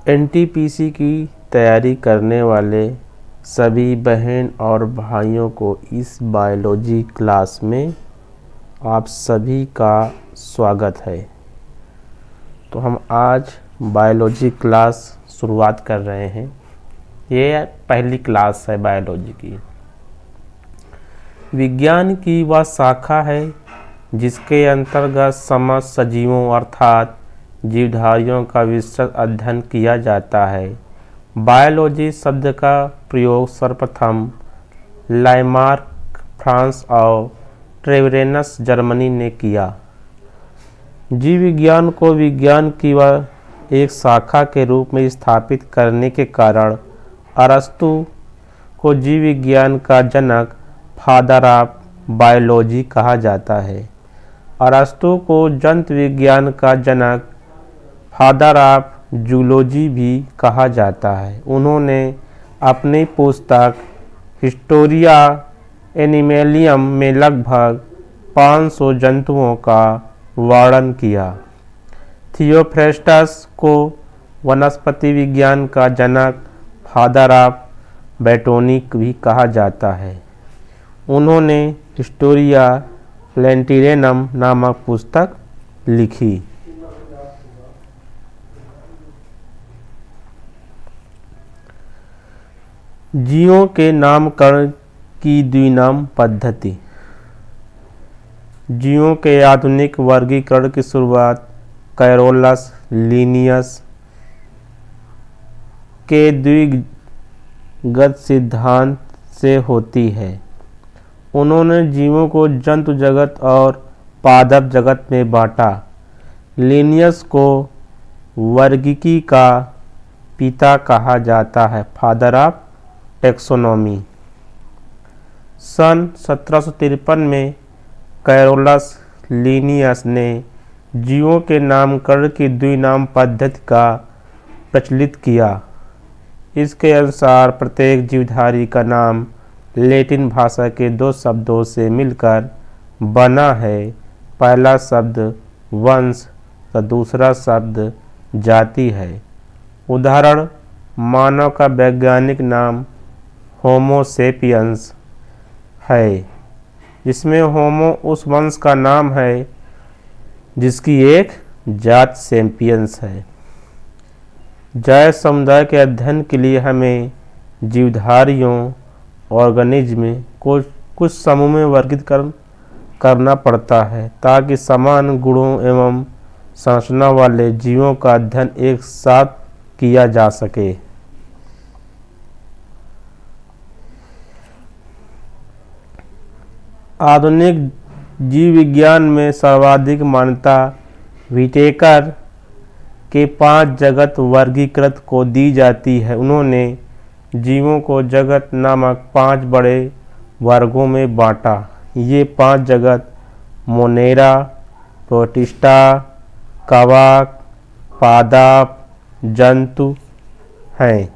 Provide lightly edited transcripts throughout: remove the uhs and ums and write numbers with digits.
NTPC की तैयारी करने वाले सभी बहन और भाइयों को इस बायोलॉजी क्लास में आप सभी का स्वागत है। तो हम आज बायोलॉजी क्लास शुरुआत कर रहे हैं। ये पहली क्लास है बायोलॉजी की। विज्ञान की वह शाखा है जिसके अंतर्गत समस्त सजीवों अर्थात जीवधारियों का विस्तृत अध्ययन किया जाता है। बायोलॉजी शब्द का प्रयोग सर्वप्रथम लाइमार्क फ्रांस और ट्रेवेरेनस जर्मनी ने किया। जीव विज्ञान को विज्ञान की वह एक शाखा के रूप में स्थापित करने के कारण अरस्तु को जीव विज्ञान का जनक फादर ऑफ बायोलॉजी कहा जाता है। अरस्तु को जंतु विज्ञान का जनक फादर ऑफ जूलॉजी भी कहा जाता है। उन्होंने अपनी पुस्तक हिस्टोरिया एनिमेलियम में लगभग 500 जंतुओं का वर्णन किया। थियोफ्रेस्टस को वनस्पति विज्ञान का जनक फादर ऑफ बॉटनी भी कहा जाता है। उन्होंने हिस्टोरिया प्लैंटिनेरम नामक पुस्तक लिखी। जीवों के नामकरण की द्विनाम पद्धति। जीवों के आधुनिक वर्गीकरण की शुरुआत कैरोलस लिनियस के द्विगत सिद्धांत से होती है। उन्होंने जीवों को जंतु जगत और पादप जगत में बांटा। लिनियस को वर्गीकी का पिता कहा जाता है, फादर ऑफ टैक्सोनॉमी। सन 1753 में कैरोलस लिनियस ने जीवों के नामकरण की द्विनाम पद्धति का प्रचलित किया। इसके अनुसार प्रत्येक जीवधारी का नाम लैटिन भाषा के 2 शब्दों से मिलकर बना है। पहला शब्द वंश तो दूसरा शब्द जाति है। उदाहरण, मानव का वैज्ञानिक नाम होमो सेपियंस है, जिसमें होमो उस वंश का नाम है जिसकी एक जात सेपियंस है। जैव समुदाय के अध्ययन के लिए हमें जीवधारियों ऑर्गेनिज्म को कुछ समूह में वर्गीकरण करना पड़ता है ताकि समान गुणों एवं संरचना वाले जीवों का अध्ययन एक साथ किया जा सके। आधुनिक जीव विज्ञान में सर्वाधिक मान्यता व्हिटेकर के 5 जगत वर्गीकृत को दी जाती है। उन्होंने जीवों को जगत नामक 5 बड़े वर्गों में बांटा। ये 5 जगत मोनेरा, प्रोटिस्टा, कवक, पादप, जंतु हैं।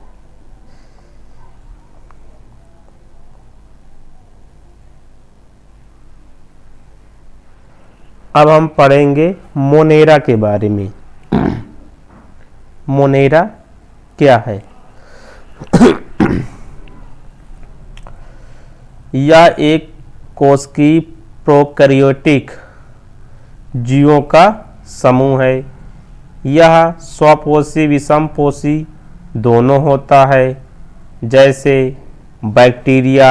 अब हम पढ़ेंगे मोनेरा के बारे में। मोनेरा क्या है? यह एक कोशिकीय प्रोकैरियोटिक जीवों का समूह है। यह स्वपोषी विषमपोषी दोनों होता है, जैसे बैक्टीरिया,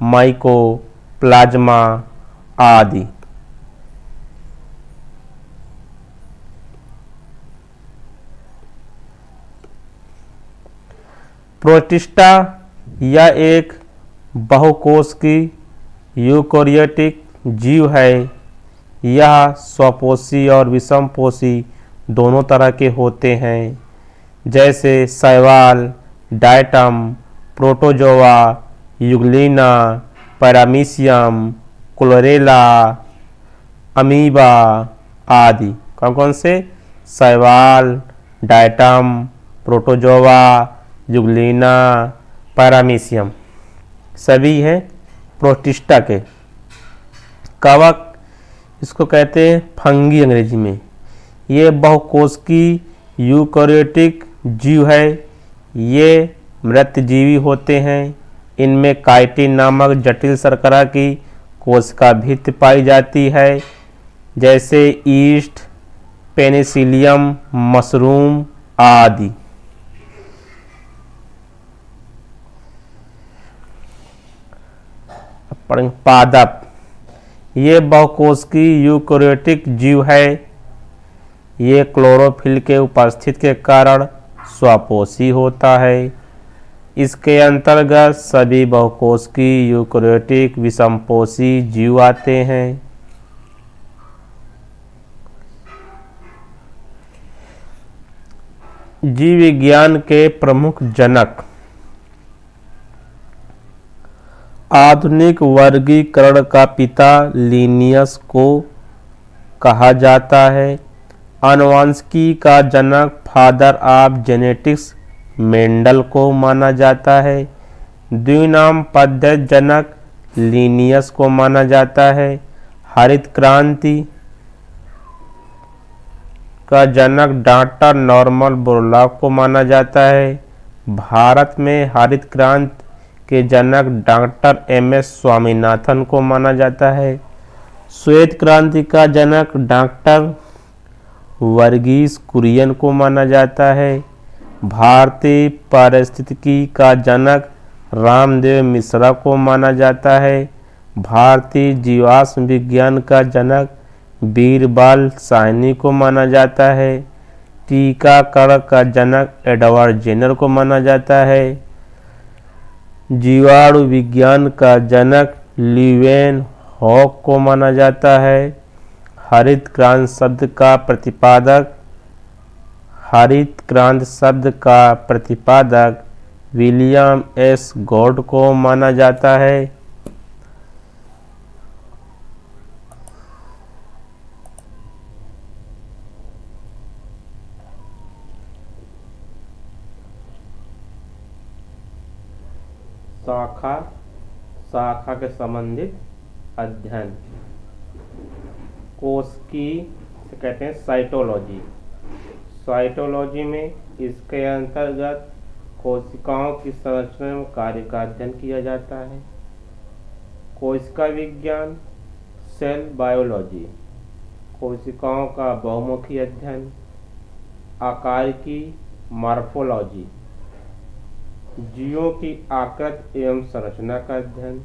माइकोप्लाज्मा आदि। प्रोटिस्टा यह एक बहुकोशिकीय यूकेरियोटिक जीव है। यह स्वपोषी और विषमपोषी दोनों तरह के होते हैं, जैसे शैवाल, diatom, protozoa, Euglena, paramecium, chlorella, amoeba आदि। कौन कौन से? शैवाल, डायटम, प्रोटोजोआ, यूग्लिना, पैरामीशियम सभी हैं प्रोटिस्टा के। कवक इसको कहते हैं फंगी अंग्रेजी में। ये बहुकोशिकीय यूकेरियोटिक जीव है ये मृतजीवी होते हैं। इनमें काइटिन नामक जटिल शर्करा की कोशिका भित्ति पाई जाती है, जैसे ईस्ट, पेनिसिलियम, मशरूम आदि। पादप ये बहुकोशिकीय यूकेरियोटिक जीव है। ये क्लोरोफिल के उपस्थिति के कारण स्वपोषी होता है। इसके अंतर्गत सभी बहुकोशिकीय यूकेरियोटिक विषमपोषी जीव आते हैं। जीव विज्ञान के प्रमुख जनक। आधुनिक वर्गीकरण का पिता लिनियस को कहा जाता है। आनुवंशिकी का जनक फादर ऑफ जेनेटिक्स मेंडल को माना जाता है। द्विनाम पद्धति जनक लिनियस को माना जाता है। हरित क्रांति का जनक डॉक्टर नॉर्मन बोरलॉग को माना जाता है। भारत में हरित क्रांति के जनक डॉक्टर एम.एस. स्वामीनाथन को माना जाता है। श्वेत क्रांति का जनक डॉक्टर वर्गीस कुरियन को माना जाता है। भारतीय पारिस्थितिकी का जनक रामदेव मिश्रा को माना जाता है। भारतीय जीवाश्म विज्ञान का जनक बीरबल साहनी को माना जाता है। टीकाकरण का जनक एडवर्ड जेनर को माना जाता है। जीवाणु विज्ञान का जनक लीवेन हॉक को माना जाता है। हरित क्रांति शब्द का प्रतिपादक विलियम एस गॉड को माना जाता है। शाखा के संबंधित अध्ययन कोशिकी से कहते हैं साइटोलॉजी। साइटोलॉजी में इसके अंतर्गत कोशिकाओं की संरचना एवं कार्य का अध्ययन किया जाता है। कोशिका विज्ञान सेल बायोलॉजी कोशिकाओं का बहुमुखी अध्ययन। आकार की मॉर्फोलॉजी जीवों की आकृति एवं संरचना का अध्ययन।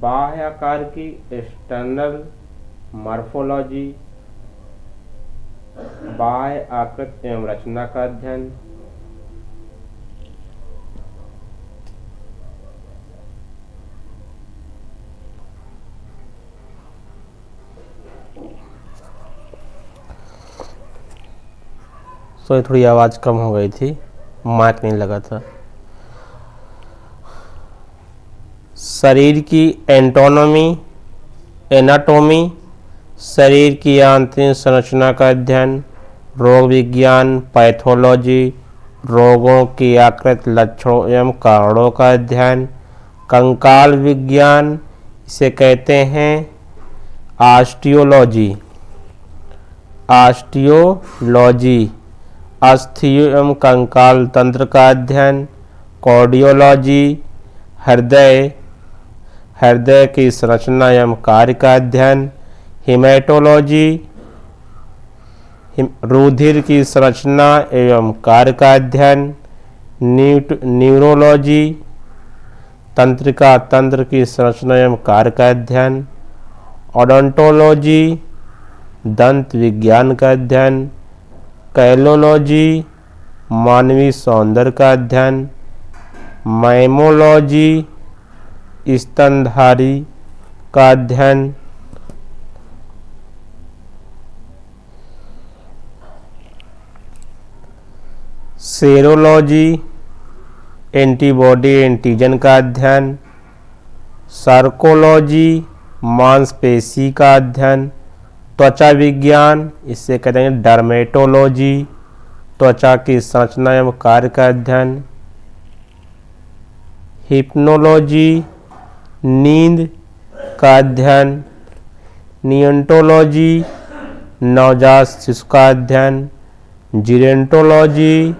बाह्य आकार की एक्सटर्नल मॉर्फोलॉजी बाह्य आकृति एवं रचना का अध्ययन। थोड़ी आवाज़ कम हो गई थी, माइक नहीं लगा था। शरीर की एनाटॉमी शरीर की आंतरिक संरचना का अध्ययन। रोग विज्ञान पैथोलॉजी रोगों की आकृति लक्षणों एवं कारणों का अध्ययन। कंकाल विज्ञान इसे कहते हैं ऑस्टियोलॉजी अस्थियों एवं कंकाल तंत्र का अध्ययन। कार्डियोलॉजी हृदय की संरचना एवं कार्य का अध्ययन। हेमेटोलॉजी रुधिर की संरचना एवं कार्य का अध्ययन। न्यूरोलॉजी तंत्रिका तंत्र की संरचना एवं कार्य का अध्ययन। ओडोंटोलॉजी दंत विज्ञान का अध्ययन। कैलोलॉजी मानवीय सौंदर्य का अध्ययन। मैमोलॉजी स्तनधारी का अध्ययन। सेरोलॉजी एंटीबॉडी एंटीजन का अध्ययन। सर्कोलॉजी मांसपेशी का अध्ययन। त्वचा विज्ञान इससे कहते हैं डर्मेटोलॉजी त्वचा की संरचना एवं कार्य का अध्ययन। हिप्नोलॉजी नींद का अध्ययन। नियोन्टोलॉजी नवजात शिशु का अध्ययन, जीरेंटोलॉजी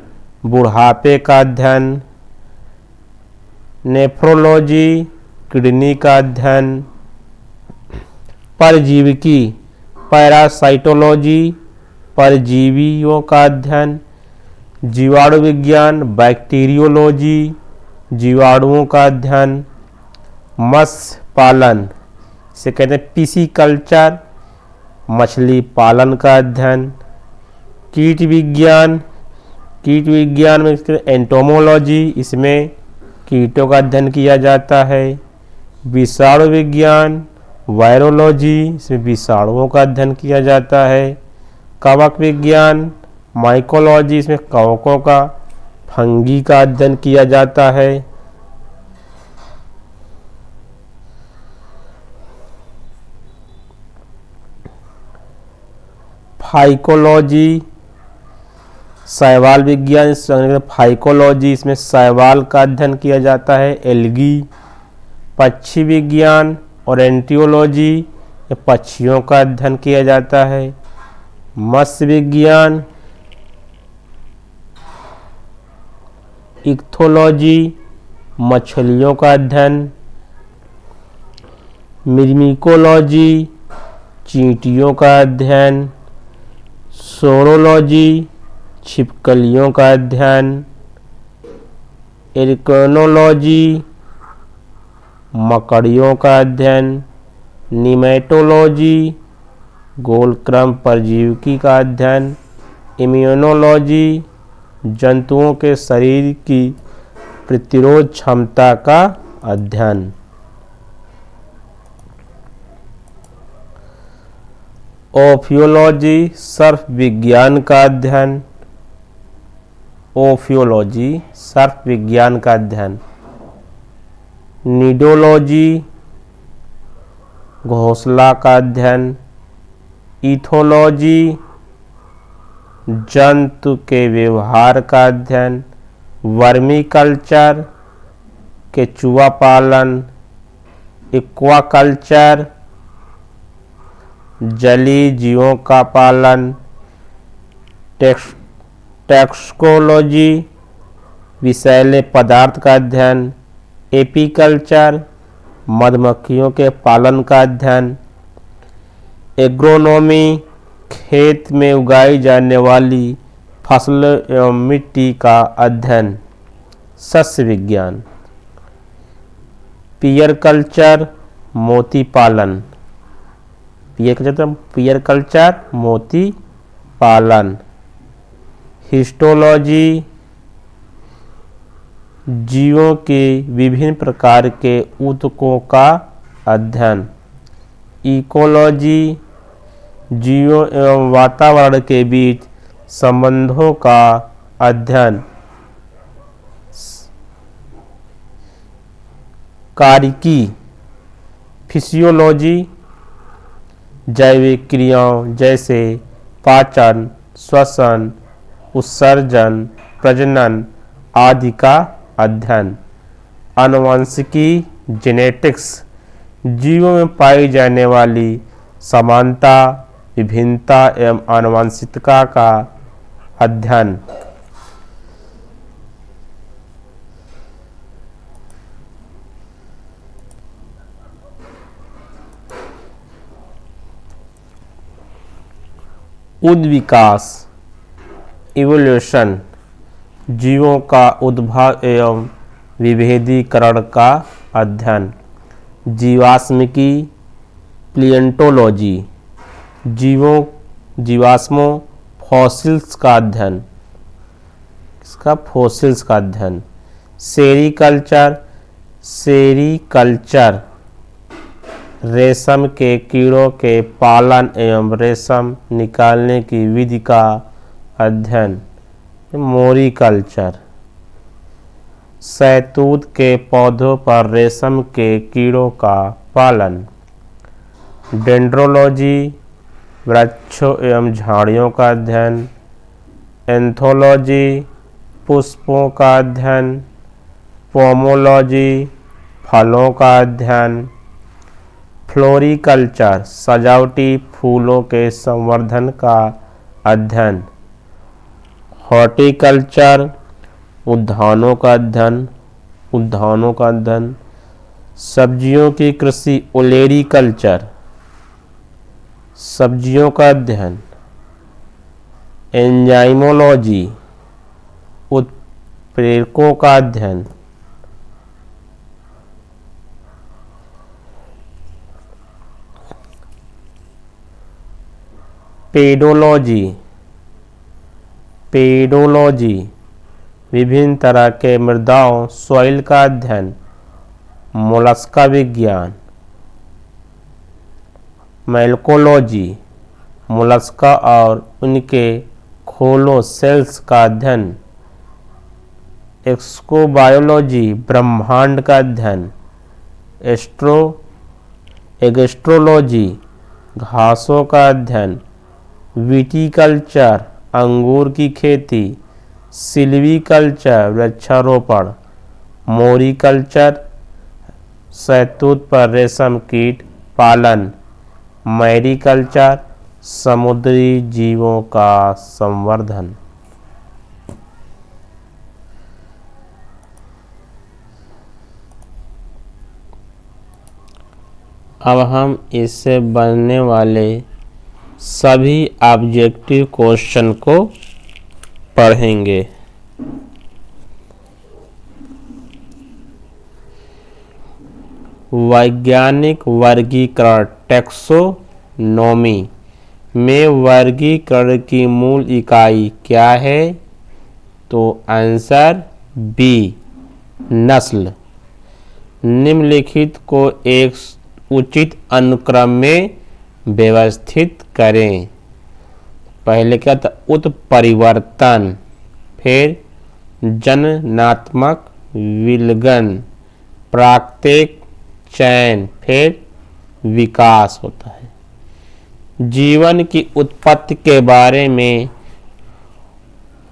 बुढ़ापे का अध्ययन, नेफ्रोलॉजी किडनी का अध्ययन, परजीविकी पैरासाइटोलॉजी परजीवियों का अध्ययन, जीवाणु विज्ञान बैक्टीरियोलॉजी जीवाणुओं का अध्ययन, मत्स्य पालन इसे कहते हैं पिसीकल्चर मछली पालन का अध्ययन, कीट विज्ञान में एंटोमोलॉजी इसमें कीटों का अध्ययन किया जाता है, विषाणु विज्ञान वायरोलॉजी इसमें विषाणुओं का अध्ययन किया जाता है, कवक विज्ञान माइकोलॉजी इसमें कवकों का फंगी का अध्ययन किया जाता है, फाइकोलॉजी शैवाल विज्ञान फाइकोलॉजी इसमें शैवाल का अध्ययन किया जाता है, एल्गी, पक्षी विज्ञान और एंटियोलॉजी पक्षियों का अध्ययन किया जाता है, मत्स्य विज्ञान इक्थोलॉजी मछलियों का अध्ययन, मिर्मिकोलॉजी चींटियों का अध्ययन, सोरोलॉजी छिपकलियों का अध्ययन, एरिकोनोलॉजी मकड़ियों का अध्ययन, निमेटोलॉजी गोलक्रम परजीवी का अध्ययन, इम्यूनोलॉजी जंतुओं के शरीर की प्रतिरोध क्षमता का अध्ययन। ओफियोलॉजी सर्प विज्ञान का अध्ययन, ओफियोलॉजी सर्प विज्ञान का अध्ययन, निडोलॉजी घोंसला का अध्ययन, इथोलॉजी जंतु के व्यवहार का अध्ययन, वर्मी कल्चर केचुआ पालन, एक्वाकल्चर जलीय जीवों का पालन, टैक्सोलॉजी विषैले पदार्थ का अध्ययन, एपीकल्चर मधुमक्खियों के पालन का अध्ययन, एग्रोनॉमी खेत में उगाई जाने वाली फसल एवं मिट्टी का अध्ययन, सस्य विज्ञान, पियर कल्चर मोती पालन, पियर कल्चर मोती पालन, हिस्टोलॉजी जीवों के विभिन्न प्रकार के ऊतकों का अध्ययन, इकोलॉजी जीवों एवं वातावरण के बीच संबंधों का अध्ययन, कारिकी फिजियोलॉजी जैविक क्रियाओं जैसे पाचन श्वसन उत्सर्जन प्रजनन आदि का अध्ययन, आनुवंशिकी जेनेटिक्स जीवों में पाई जाने वाली समानता विभिन्नता एवं आनुवंशिकता का अध्ययन, उद्विकास इवोल्यूशन जीवों का उद्भव एवं विभेदीकरण का अध्ययन, जीवाश्मिकी प्लिएंटोलॉजी जीवाश्मों फॉसिल्स का अध्ययन, इसका फॉसिल्स का अध्ययन, सेरीकल्चर रेशम के कीड़ों के पालन एवं रेशम निकालने की विधि का अध्ययन, मोरीकल्चर शहतूत के पौधों पर रेशम के कीड़ों का पालन, डेंड्रोलॉजी वृक्षों एवं झाड़ियों का अध्ययन, एंथोलॉजी पुष्पों का फ्लोरिकल्चर सजावटी फूलों के संवर्धन का अध्ययन। हॉर्टिकल्चर उद्यानों का अध्ययन। सब्जियों की कृषि ओलेरीकल्चर सब्जियों का अध्ययन। एंजाइमोलॉजी उत्प्रेरकों का अध्ययन। पेडोलॉजी विभिन्न तरह के मृदाओं सॉइल का अध्ययन। मोलस्का विज्ञान। मैल्कोलॉजी मोलस्का और उनके खोलों सेल्स का अध्ययन। एक्सोबायोलॉजी ब्रह्मांड का अध्ययन। एग्रोलॉजी घासों का अध्ययन। विटीकल्चर अंगूर की खेती। सिल्वीकल्चर वृक्षारोपण। मोरिकल्चर शहतूत पर रेशम कीट पालन। मैरीकल्चर समुद्री जीवों का संवर्धन। अब हम इससे बनने वाले सभी ऑब्जेक्टिव क्वेश्चन को पढ़ेंगे। वैज्ञानिक वर्गीकरण टैक्सोनॉमी में वर्गीकरण की मूल इकाई क्या है? तो आंसर बी नस्ल। निम्नलिखित को एक उचित अनुक्रम में व्यवस्थित करें। पहले क्या था? उत्परिवर्तन, फिर जननात्मक विलगन, प्राकृतिक चयन, फिर विकास होता है। जीवन की उत्पत्ति के बारे में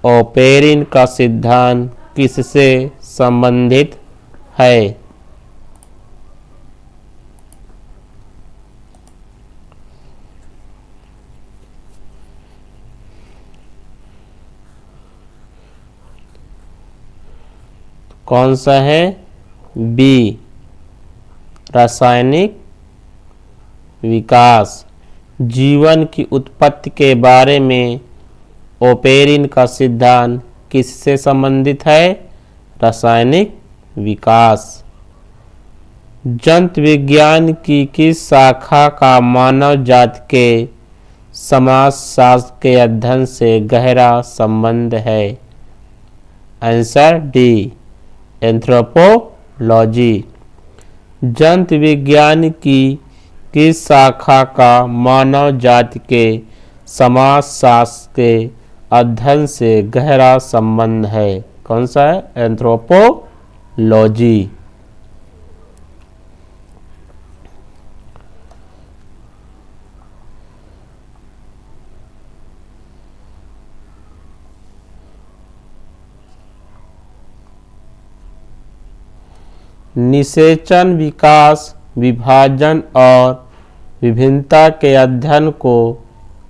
ओपेरिन का सिद्धांत किससे संबंधित है? कौन सा है? बी रासायनिक विकास। जीवन की उत्पत्ति के बारे में ओपेरिन का सिद्धांत किससे संबंधित है? रासायनिक विकास। जंतु विज्ञान की किस शाखा का मानव जाति के समाजशास्त्र के अध्ययन से गहरा संबंध है? Answer D anthropology. जंतु विज्ञान की किस शाखा का मानव जाति के समाजशास्त्र के अध्ययन से गहरा संबंध है? कौन सा है? एंथ्रोपोलॉजी। निषेचन विकास, विभाजन और विभिन्नता के अध्ययन को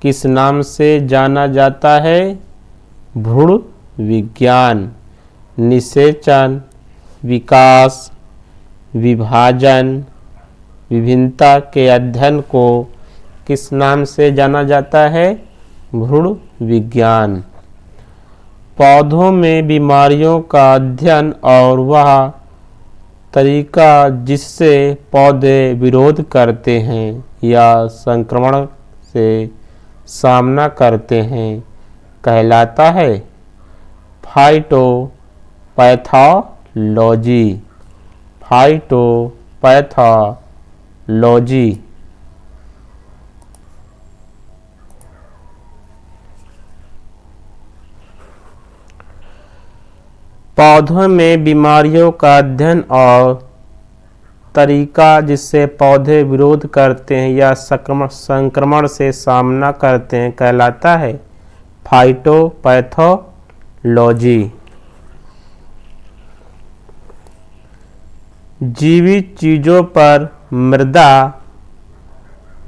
किस नाम से जाना जाता है? भ्रूण विज्ञान। निषेचन, विकास, विभाजन, विभिन्नता के अध्ययन को किस नाम से जाना जाता है? भ्रूण विज्ञान। पौधों में बीमारियों का अध्ययन और वह तरीका जिससे पौधे विरोध करते हैं या संक्रमण से सामना करते हैं कहलाता है फाइटोपैथोलॉजी। फाइटोपैथोलॉजी। पौधों में बीमारियों का अध्ययन और तरीका जिससे पौधे विरोध करते हैं या संक्रमण से सामना करते हैं कहलाता है फाइटोपैथोलॉजी। जीवित चीज़ों पर मृदा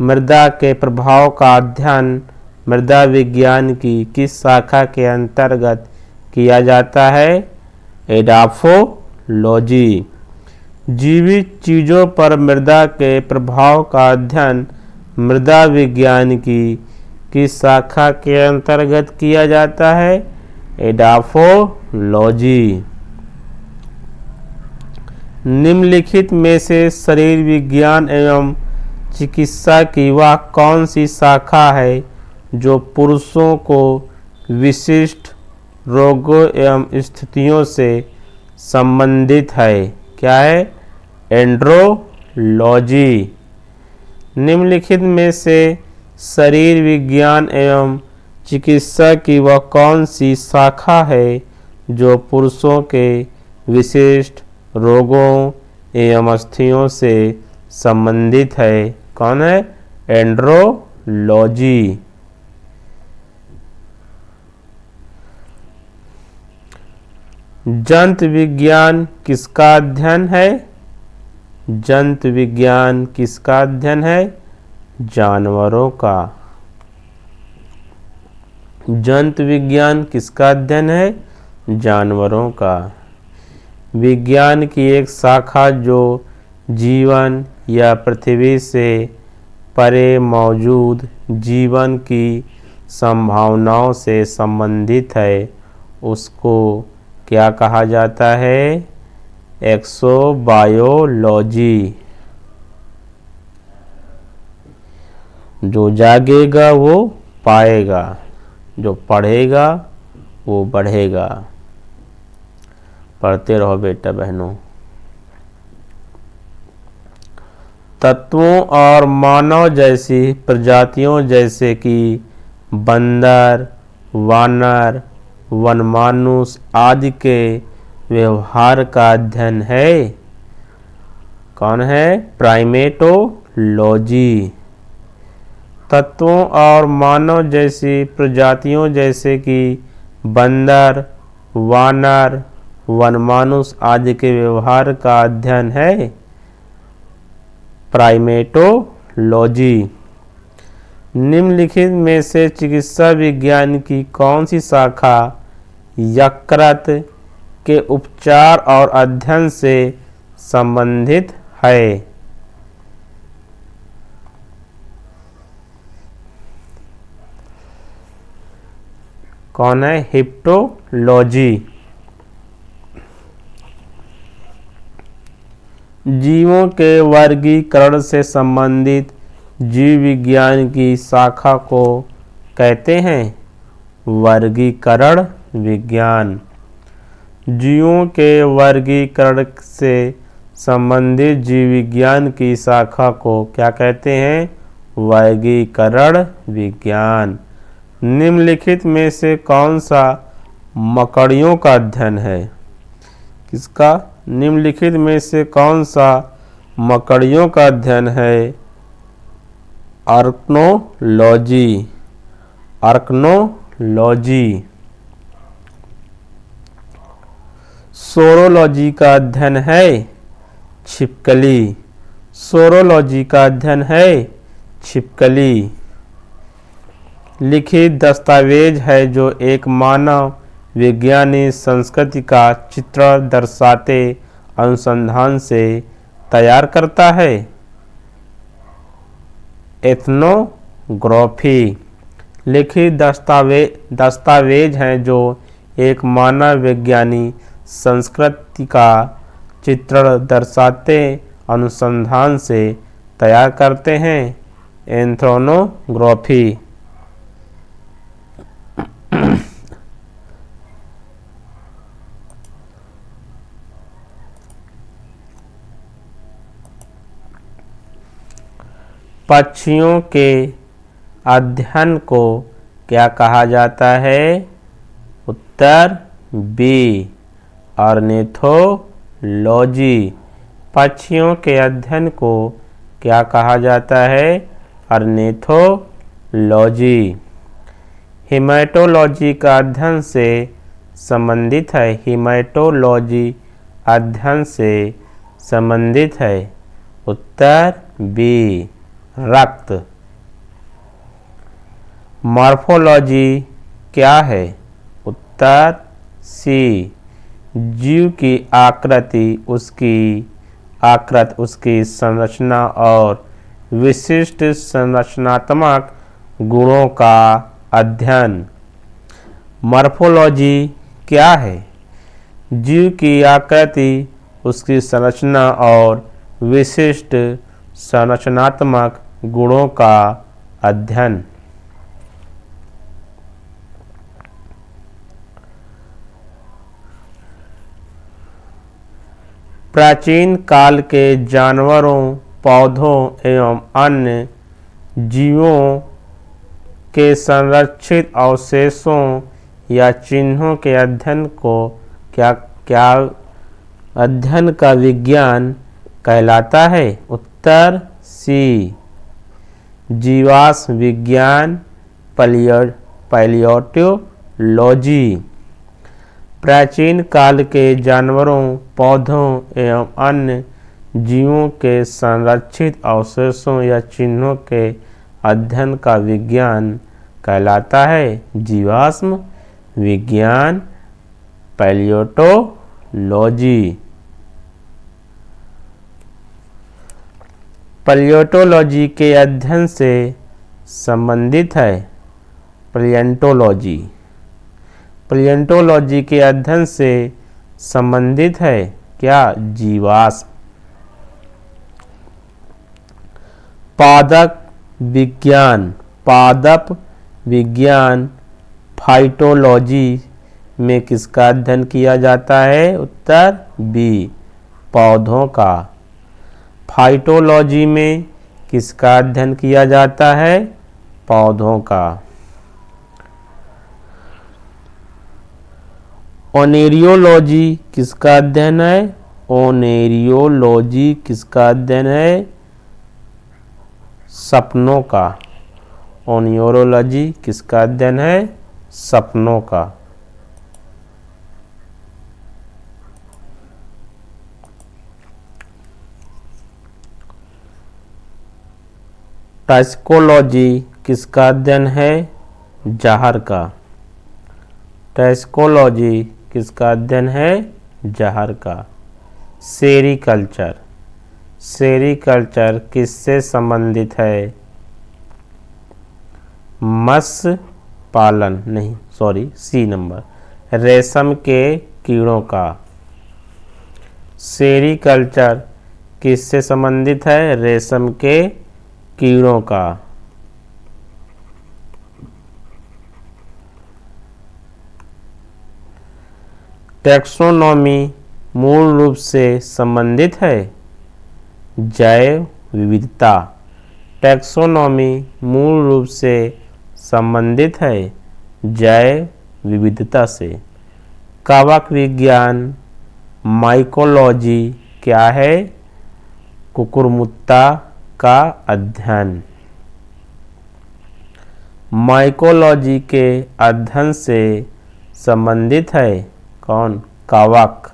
मृदा के प्रभाव का अध्ययन मृदा विज्ञान की किस शाखा के अंतर्गत किया जाता है? एडाफोलॉजी। जीवित चीज़ों पर मृदा के प्रभाव का अध्ययन मृदा विज्ञान की किस शाखा के अंतर्गत किया जाता है? एडाफोलॉजी। निम्नलिखित में से शरीर विज्ञान एवं चिकित्सा की वह कौन सी शाखा है जो पुरुषों को विशिष्ट रोगों एवं स्थितियों से संबंधित है? क्या है? एंड्रोलॉजी। निम्नलिखित में से शरीर विज्ञान एवं चिकित्सा की वह कौन सी शाखा है जो पुरुषों के विशिष्ट रोगों एवं स्थितियों से संबंधित है? कौन है? एंड्रोलॉजी। जंतु विज्ञान किसका अध्ययन है? जंतु विज्ञान किसका अध्ययन है? जानवरों का। जंतु विज्ञान किसका अध्ययन है? जानवरों का। विज्ञान की एक शाखा जो जीवन या पृथ्वी से परे मौजूद जीवन की संभावनाओं से संबंधित है, उसको क्या कहा जाता है? एक्सोबायोलॉजी। जो जागेगा वो पाएगा, जो पढ़ेगा वो बढ़ेगा। पढ़ते रहो बेटा बहनों। तत्वों और मानव जैसी प्रजातियों जैसे कि बंदर, वानर, वनमानुष आदि के व्यवहार का अध्ययन है। कौन है? प्राइमेटोलॉजी। तत्वों और मानव जैसी प्रजातियों जैसे कि बंदर, वानर, वनमानुष आदि के व्यवहार का अध्ययन है प्राइमेटोलॉजी। निम्नलिखित में से चिकित्सा विज्ञान की कौन सी शाखा यकृत के उपचार और अध्ययन से संबंधित है? कौन है? हिप्टोलॉजी। जीवों के वर्गीकरण से संबंधित जीव विज्ञान की शाखा को कहते हैं वर्गीकरण विज्ञान। जीवों के वर्गीकरण से संबंधित जीव विज्ञान की शाखा को क्या कहते हैं? वर्गीकरण विज्ञान। निम्नलिखित में से कौन सा मकड़ियों का अध्ययन है? किसका? निम्नलिखित में से कौन सा मकड़ियों का अध्ययन है? आर्कनोलॉजी। आर्कनोलॉजी। सोरोलॉजी का अध्ययन है छिपकली। सोरोलॉजी का अध्ययन है छिपकली। लिखित दस्तावेज है जो एक मानव विज्ञानी संस्कृति का चित्र दर्शाते अनुसंधान से तैयार करता है। एथनोग्राफी। लिखित दस्तावेज हैं जो एक मानव विज्ञानी संस्कृति का चित्र दर्शाते अनुसंधान से तैयार करते हैं। एथनोग्राफी। पक्षियों के अध्ययन को क्या कहा जाता है? उत्तर बी ऑर्निथोलॉजी। पक्षियों के अध्ययन को क्या कहा जाता है? ऑर्निथोलॉजी। हेमेटोलॉजी का अध्ययन से संबंधित है। हेमेटोलॉजी अध्ययन से संबंधित है। उत्तर बी रक्त। मॉर्फोलॉजी क्या है? उत्तर सी, जीव की आकृति, उसकी संरचना और विशिष्ट संरचनात्मक गुणों का अध्ययन। मॉर्फोलॉजी क्या है? जीव की आकृति, उसकी संरचना और विशिष्ट संरचनात्मक गुणों का अध्ययन। प्राचीन काल के जानवरों, पौधों एवं अन्य जीवों के संरक्षित अवशेषों या चिन्हों के अध्ययन को क्या अध्ययन का विज्ञान कहलाता है? उत्तर सी, जीवाश्म विज्ञान, पैलियोटोलॉजी। प्राचीन काल के जानवरों, पौधों एवं अन्य जीवों के संरक्षित अवशेषों या चिन्हों के अध्ययन का विज्ञान कहलाता है जीवाश्म विज्ञान, पैलियोटोलॉजी। पैलियोटोलॉजी के अध्ययन से संबंधित है पैलियोंटोलॉजी। पैलियोंटोलॉजी के अध्ययन से संबंधित है क्या? जीवाश्म। पादप विज्ञान फाइटोलॉजी में किसका अध्ययन किया जाता है? उत्तर बी, पौधों का। फाइटोलॉजी में किसका अध्ययन किया जाता है? पौधों का। ओनेरियोलॉजी किसका अध्ययन है? ओनेरियोलॉजी किसका अध्ययन है? सपनों का। ओनियोरोलॉजी किसका अध्ययन है? सपनों का। टॉक्सिकोलॉजी किसका अध्ययन है? जहर का। टॉक्सिकोलॉजी किसका अध्ययन है? जहर का। सेरीकल्चर किससे संबंधित है? मत्स्य पालन, नहीं सॉरी सी नंबर, रेशम के कीड़ों का। सेरीकल्चर किससे संबंधित है? रेशम के कीड़ों का। टैक्सोनॉमी मूल रूप से संबंधित है जैव विविधता। टैक्सोनॉमी मूल रूप से संबंधित है जैव विविधता से। कवक विज्ञान माइकोलॉजी क्या है? कुकुरमुत्ता का अध्ययन। माइकोलॉजी के अध्ययन से संबंधित है कौन? कवक।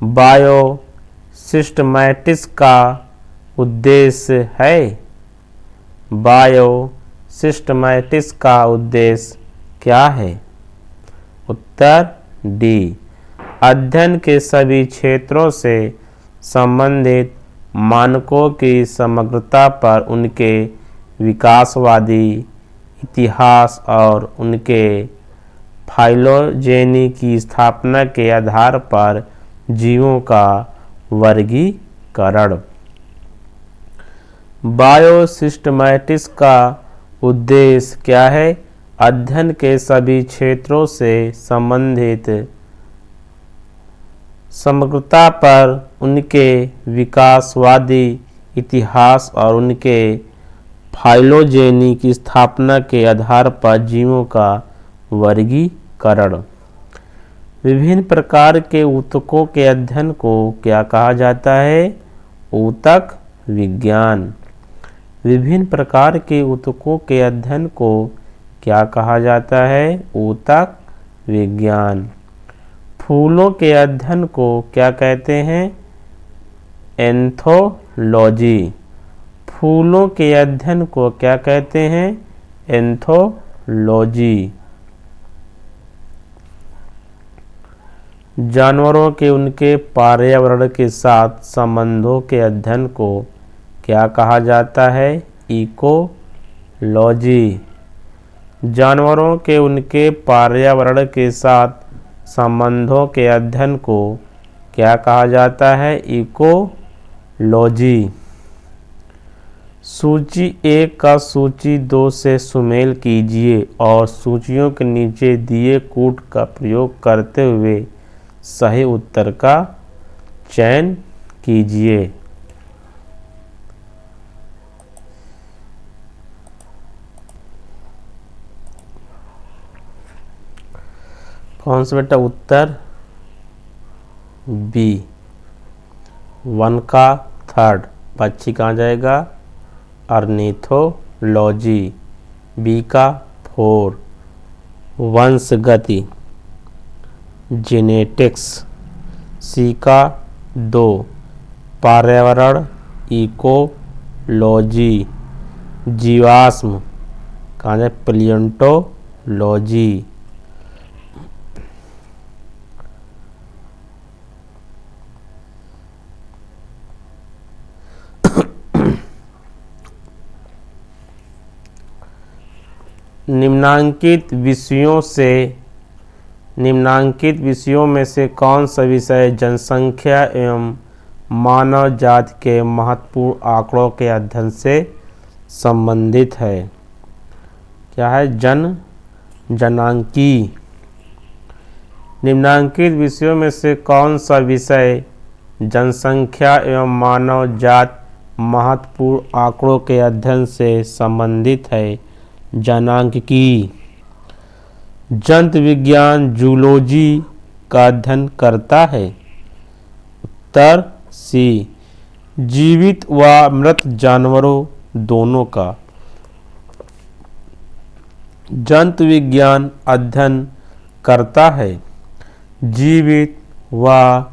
बायोसिस्टमैटिक्स का उद्देश्य है? बायोसिस्टमैटिक्स का उद्देश्य क्या है? उत्तर डी, अध्ययन के सभी क्षेत्रों से संबंधित मानकों की समग्रता पर उनके विकासवादी इतिहास और उनके फाइलोजेनी की स्थापना के आधार पर जीवों का वर्गीकरण। बायोसिस्टमैटिक्स का उद्देश्य क्या है? अध्ययन के सभी क्षेत्रों से संबंधित समग्रता पर उनके विकासवादी इतिहास और उनके फाइलोजेनी की स्थापना के आधार पर जीवों का वर्गीकरण। विभिन्न प्रकार के ऊतकों के अध्ययन को क्या कहा जाता है? ऊतक विज्ञान। विभिन्न प्रकार के ऊतकों के अध्ययन को क्या कहा जाता है? ऊतक विज्ञान। फूलों के अध्ययन को क्या कहते हैं? एंथोलॉजी। फूलों के अध्ययन को क्या कहते हैं? एंथोलॉजी। जानवरों के उनके पर्यावरण के साथ संबंधों के अध्ययन को क्या कहा जाता है? इकोलॉजी। जानवरों के उनके पर्यावरण के साथ संबंधों के अध्ययन को क्या कहा जाता है? इकोलॉजी। सूची 1 का सूची 2 से सुमेल कीजिए और सूचियों के नीचे दिए कूट का प्रयोग करते हुए सही उत्तर का चयन कीजिए। कौन सा बेटा उत्तर? बी 1 का 3rd पक्षी कहाँ जाएगा? ऑर्निथोलॉजी। बी का 4 वंशगति जेनेटिक्स। सी का 2 पर्यावरण इकोलॉजी। जीवाश्म कहाँ जाए? पैलियोंटोलॉजी। निम्नांकित विषयों में से कौन सा विषय जनसंख्या एवं मानव जाति के महत्वपूर्ण आंकड़ों के अध्ययन से संबंधित है? क्या है? जनांकी। निम्नांकित विषयों में से कौन सा विषय जनसंख्या एवं मानव जाति महत्वपूर्ण आंकड़ों के अध्ययन से संबंधित है? जनांकी। जंतु विज्ञान जूलॉजी का अध्ययन करता है? उत्तर सी जीवित व मृत जानवरों दोनों का। जंतु विज्ञान अध्ययन करता है जीवित व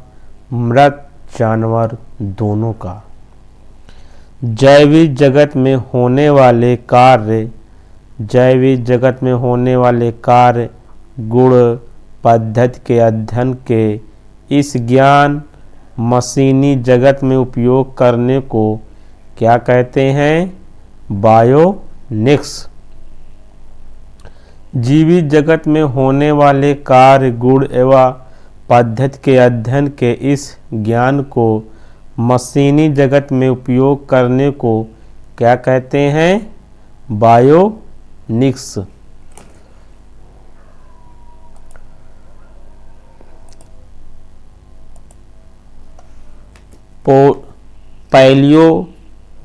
मृत जानवर दोनों का। जैविक जगत में होने वाले कार्य गुण पद्धति के अध्ययन के इस ज्ञान मशीनी जगत में उपयोग करने को क्या कहते हैं? बायोनिक्स। जीवित जगत में होने वाले कार्य गुण एवं पद्धति के अध्ययन के इस ज्ञान को मशीनी जगत में उपयोग करने को क्या कहते हैं? बायोनिक्स। पैलियो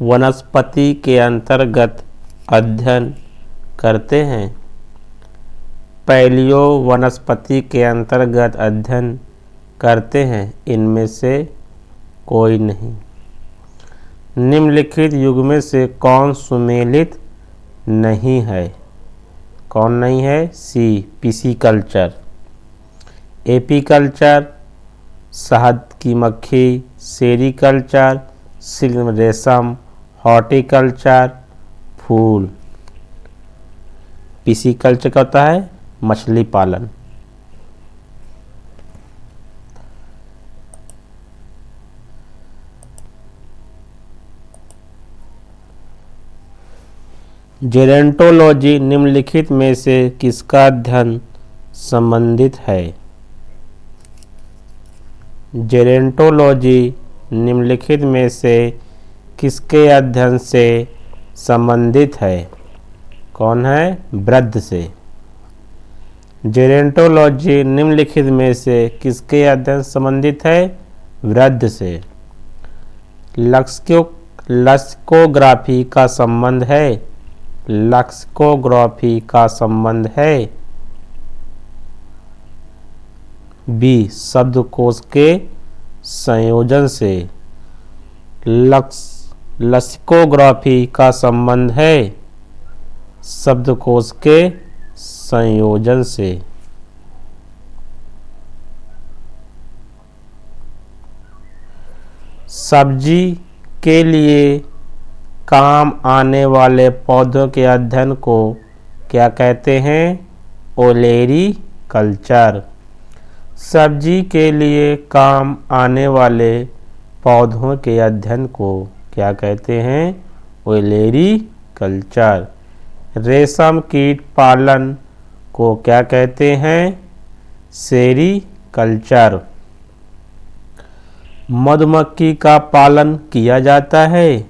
वनस्पति के अंतर्गत अध्ययन करते हैं? पैलियो वनस्पति के अंतर्गत अध्ययन करते हैं? इनमें से कोई नहीं। निम्नलिखित युग में से कौन सुमेलित नहीं है? कौन नहीं है? सी पिसीकल्चर। एपीकल्चर शहद की मक्खी, सेरीकल्चर सिल्क रेशम, हॉर्टिकल्चर फूल। पिसीकल्चर का होता है मछली पालन। जेरोंटोलॉजी निम्नलिखित में से किसका अध्ययन संबंधित है? जेरोंटोलॉजी निम्नलिखित में से किसके अध्ययन से संबंधित है? कौन है? वृद्ध से। जेरोंटोलॉजी निम्नलिखित में से किसके अध्ययन संबंधित है? वृद्ध से। लक्सिकोग्राफी का संबंध है? लक्सिकोग्राफी का संबंध है बी शब्दकोश के संयोजन से। लक्सिकोग्राफी का संबंध है शब्दकोश के संयोजन से। सब्जी के लिए काम आने वाले पौधों के अध्ययन को क्या कहते हैं? ओलेरी कल्चर। सब्जी के लिए काम आने वाले पौधों के अध्ययन को क्या कहते हैं? ओलेरी कल्चर। रेशम कीट पालन को क्या कहते हैं? सेरी कल्चर। मधुमक्खी का पालन किया जाता है?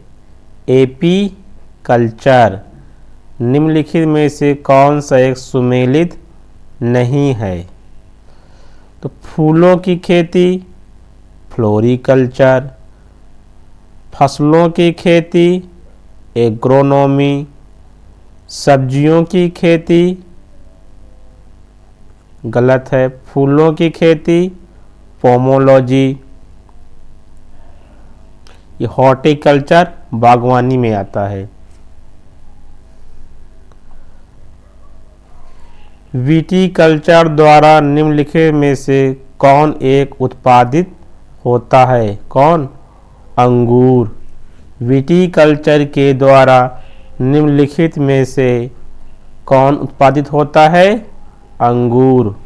AP culture. निम्नलिखित में से कौन सा एक सुमेलित नहीं है? तो फूलों की खेती फ्लोरिकल्चर, फसलों की खेती एग्रोनॉमी, सब्जियों की खेती गलत है, फूलों की खेती पोमोलॉजी। ये हॉर्टिकल्चर बागवानी में आता है। विटीकल्चर द्वारा निम्नलिखित में से कौन एक उत्पादित होता है? कौन? अंगूर। विटीकल्चर के द्वारा निम्नलिखित में से कौन उत्पादित होता है? अंगूर।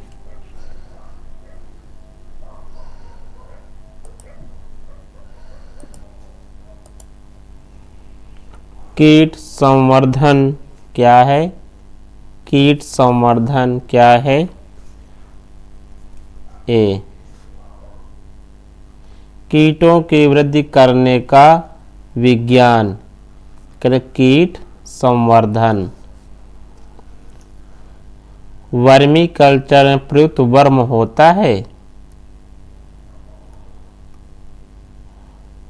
कीट संवर्धन क्या है? कीट संवर्धन क्या है? ए, कीटों की वृद्धि करने का विज्ञान। कीट संवर्धन। वर्मी कल्चर में प्रयुक्त वर्म होता है?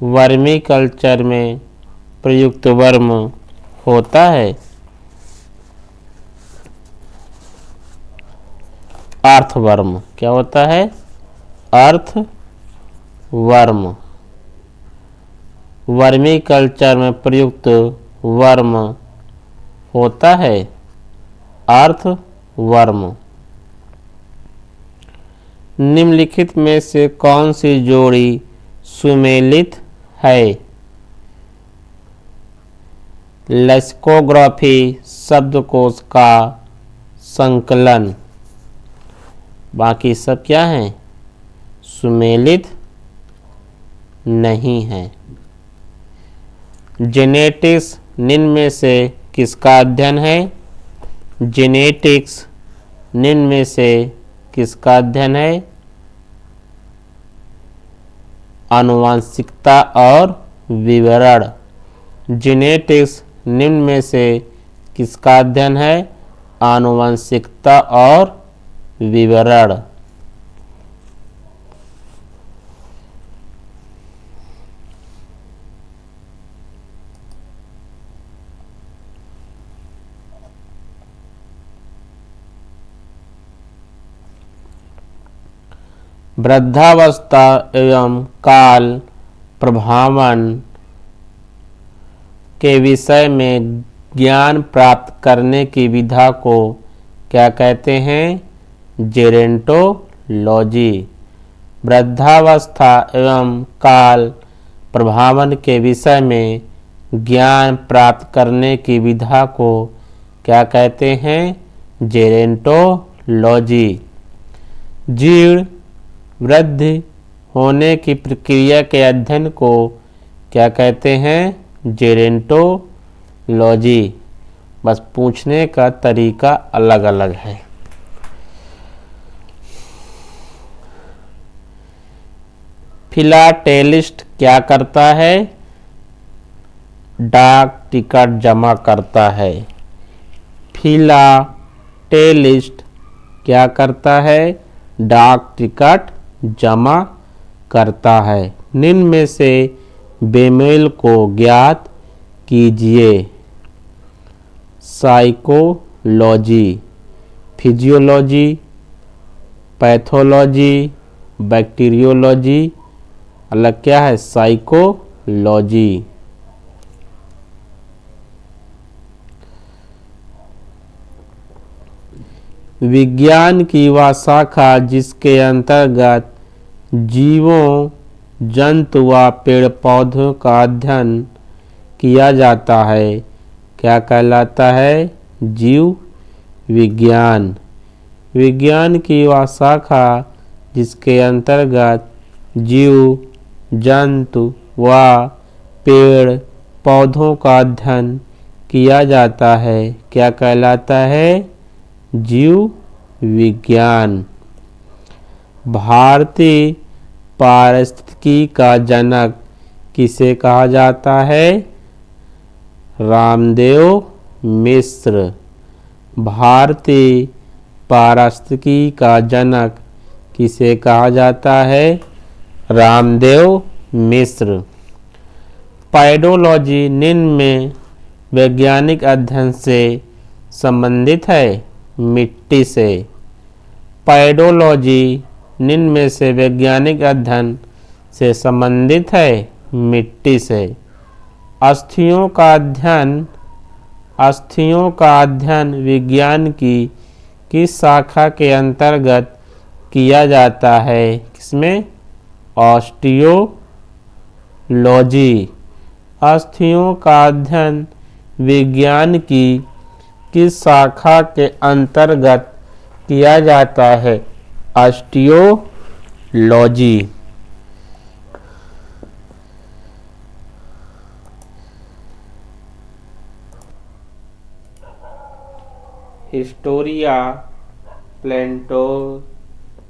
वर्मी कल्चर में प्रयुक्त वर्म होता है? अर्थवर्म। क्या होता है? अर्थवर्म। वर्मी कल्चर में प्रयुक्त वर्म होता है? अर्थवर्म। निम्नलिखित में से कौन सी जोड़ी सुमेलित है? लेक्सिकोग्राफी शब्दकोश का संकलन। बाकी सब क्या हैं? सुमेलित नहीं है। जेनेटिक्स निम्न में से किसका अध्ययन है? जेनेटिक्स निम्न में से किसका अध्ययन है? आनुवंशिकता और विवरण। जेनेटिक्स निम्न में से किसका अध्ययन है? आनुवंशिकता और विवरण। वृद्धावस्था एवं काल प्रभावन के विषय में ज्ञान प्राप्त करने की विधा को क्या कहते हैं? जेरोंटोलॉजी। वृद्धावस्था एवं काल प्रभावन के विषय में ज्ञान प्राप्त करने की विधा को क्या कहते हैं? जेरोंटोलॉजी। जीर्ण वृद्धि होने की प्रक्रिया के अध्ययन को क्या कहते हैं? जेरोंटोलॉजी। बस पूछने का तरीका अलग अलग है। फिलाटेलिस्ट क्या करता है? डाक टिकट जमा करता है। फिलाटेलिस्ट क्या करता है? डाक टिकट जमा करता है। निम्न में से बेमेल को ज्ञात कीजिए। Psychology, physiology, pathology, bacteriology. अलग क्या है? साइकोलॉजी। विज्ञान की वह शाखा जिसके अंतर्गत जीवों जंतु व पेड़ पौधों का अध्ययन किया जाता है क्या कहलाता है? जीव विज्ञान। विज्ञान की वह शाखा जिसके अंतर्गत जीव जंतु व पेड़ पौधों का अध्ययन किया जाता है क्या कहलाता है? जीव विज्ञान। भारतीय पारिस्थितिकी का जनक किसे कहा जाता है? रामदेव मिश्र। भारतीय पारिस्थितिकी का जनक किसे कहा जाता है? रामदेव मिश्र। पैडोलॉजी निम्न में वैज्ञानिक अध्ययन से संबंधित है? मिट्टी से। पैडोलॉजी निम्न में से वैज्ञानिक अध्ययन से संबंधित है? मिट्टी से। अस्थियों का अध्ययन विज्ञान की किस शाखा के अंतर्गत किया जाता है? किसमें? ऑस्टियोलॉजी। अस्थियों का अध्ययन विज्ञान की किस शाखा के अंतर्गत किया जाता है? ऑस्टियोलॉजी। हिस्टोरिया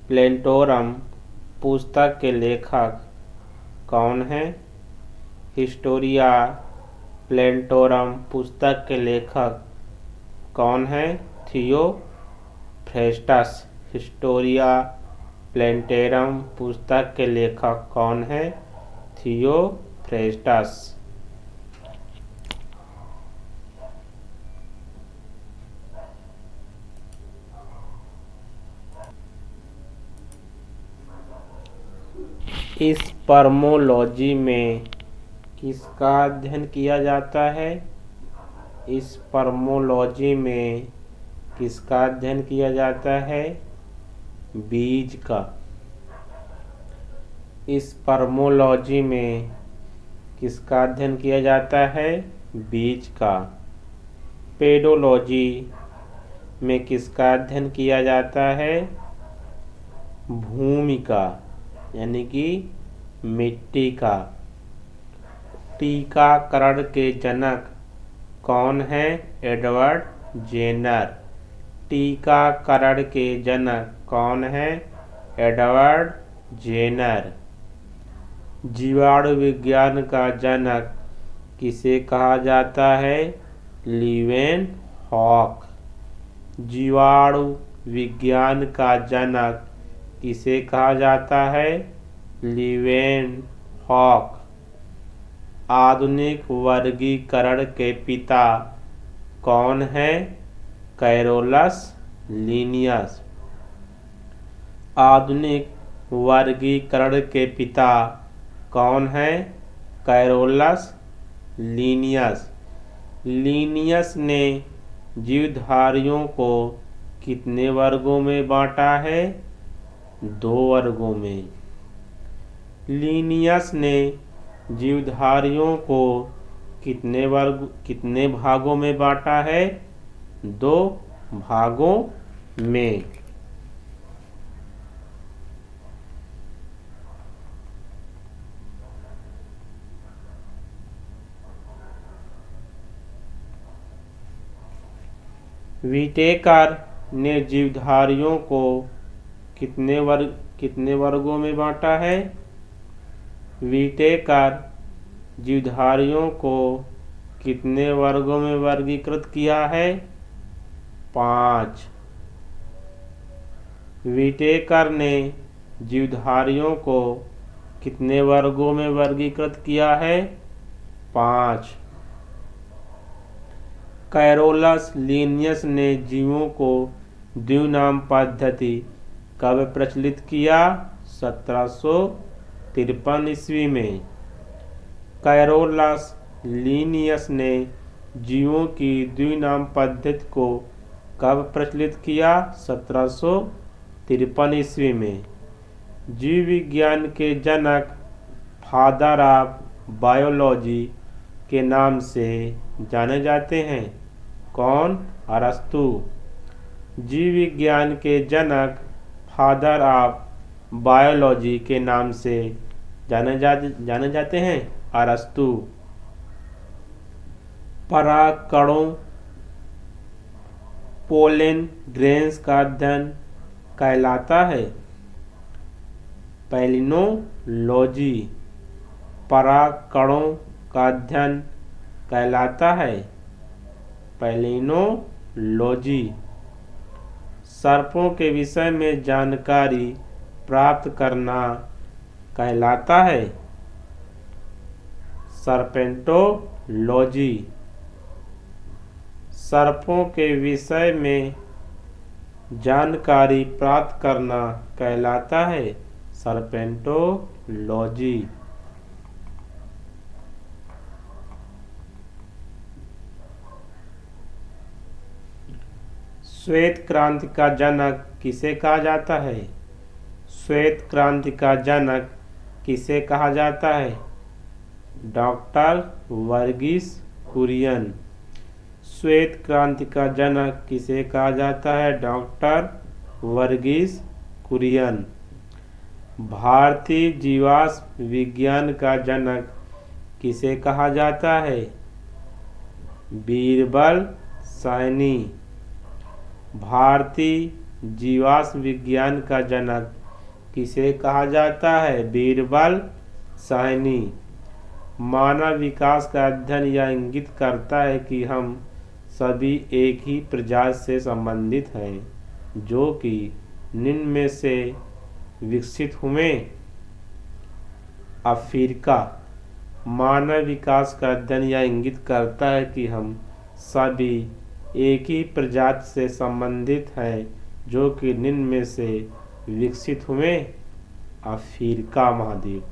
प्लेंटोरम पुस्तक के लेखक कौन हैं? हिस्टोरिया प्लेंटोरम पुस्तक के लेखक कौन हैं? थियोफ्रेस्टस। हिस्टोरिया प्लेंटोरम पुस्तक के लेखक कौन हैं? थियोफ्रेस्टस। इस स्पर्मोलॉजी में किसका अध्ययन किया जाता है? इस स्पर्मोलॉजी में किसका अध्ययन किया जाता है? बीज का। इस स्पर्मोलॉजी में किसका अध्ययन किया जाता है? बीज का। पेडोलॉजी में किसका अध्ययन किया जाता है? भूमि का यानी कि मिट्टी का। टीकाकरण के जनक कौन है? Edward Jenner. टीकाकरण के जनक कौन है? Edward Jenner. जीवाणु विज्ञान का जनक किसे कहा जाता है? लीवेनहॉक। जीवाणु विज्ञान का जनक किसे कहा जाता है? लीवेनहॉक। आधुनिक वर्गीकरण के पिता कौन है? Carolus Linnaeus. आधुनिक वर्गीकरण के पिता कौन है? Carolus Linnaeus. लीनियस ने जीवधारियों को कितने वर्गों में बांटा है? 2 वर्गों में। लीनियस ने जीवधारियों को कितने भागों में बांटा है? 2 भागों में। व्हिटेकर ने जीवधारियों को कितने वर्गों में बांटा है? व्हिटेकर जीवधारियों को कितने वर्गों में वर्गीकृत किया है? 5। व्हिटेकर ने जीवधारियों को कितने वर्गों में वर्गीकृत किया है? 5। कैरोलस लीनियस ने जीवों को द्विनाम पद्धति कब प्रचलित किया? 1753 ईस्वी में। कैरोलस लीनियस ने जीवों की द्विनाम पद्धति को कब प्रचलित किया? 1753 ईस्वी में। जीव विज्ञान के जनक फादर ऑफ बायोलॉजी के नाम से जाने जाते हैं? कौन? अरस्तु। जीव विज्ञान के जनक फादर ऑफ बायोलॉजी के नाम से जाने जाते हैं? अरस्तु। परागकणों पोलेन ग्रेन्स का अध्ययन कहलाता है? पैलिनोलॉजी। परागकणों का अध्ययन कहलाता है? पैलिनोलॉजी। सर्पों के विषय में जानकारी प्राप्त करना कहलाता है? सर्पेंटोलॉजी। सर्पों के विषय में जानकारी प्राप्त करना कहलाता है? सर्पेंटोलॉजी। श्वेत क्रांति का जनक किसे कहा जाता है? श्वेत क्रांति का जनक किसे कहा जाता है? डॉक्टर वर्गीस कुरियन। श्वेत क्रांति का जनक किसे कहा जाता है? डॉक्टर वर्गीस कुरियन। भारतीय जीवाश्म विज्ञान का जनक किसे कहा जाता है? बीरबल सैनी। भारतीय जीवाश्म विज्ञान का जनक किसे कहा जाता है? बीरबल सैनी। मानव विकास का अध्ययन यह इंगित करता है कि हम सभी एक ही प्रजाति से संबंधित हैं, जो कि निम्न में से विकसित हुए। अफ्रीका। मानव विकास का अध्ययन यह इंगित करता है कि हम सभी एक ही प्रजाति से संबंधित हैं, जो कि निम्न में से विकसित हुए। अफ्रीका महाद्वीप।